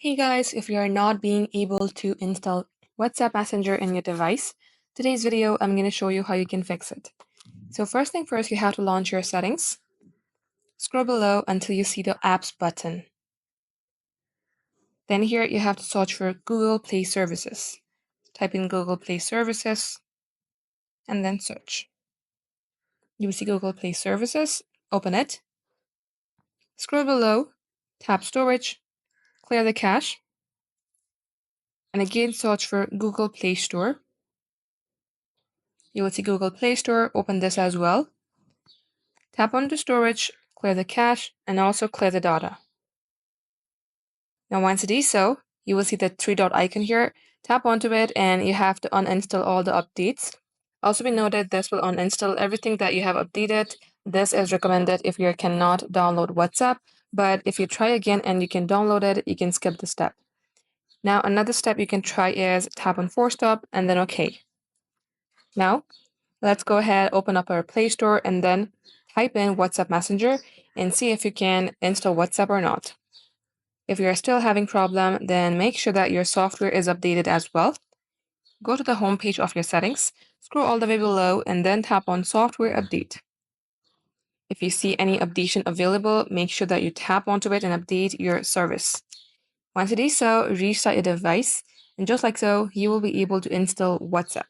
Hey guys, if you are not being able to install WhatsApp Messenger in your device, today's video I'm going to show you how you can fix it. So first thing first, you have to launch your settings. Scroll below until you see the apps button. Then here you have to search for Google Play Services. Type in Google Play Services and then search. You will see Google Play Services, open it. Scroll below, tap Storage, clear the cache, and again search for Google Play Store. You will see Google Play Store, open this as well. Tap onto storage, clear the cache, and also clear the data. Now once it is so, you will see the three-dot icon here. Tap onto it and you have to uninstall all the updates. Also be noted, this will uninstall everything that you have updated. This is recommended if you cannot download WhatsApp, but if you try again and you can download it, you can skip the step. Now another step you can try is tap on force stop and then OK. Now let's go ahead, open up our Play Store and then type in WhatsApp Messenger and see if you can install WhatsApp or not. If you're still having problem, then make sure that your software is updated as well. Go to the home page of your settings, scroll all the way below and then tap on Software Update. If you see any updation available, make sure that you tap onto it and update your service. Once it is so, restart your device and just like so, you will be able to install WhatsApp.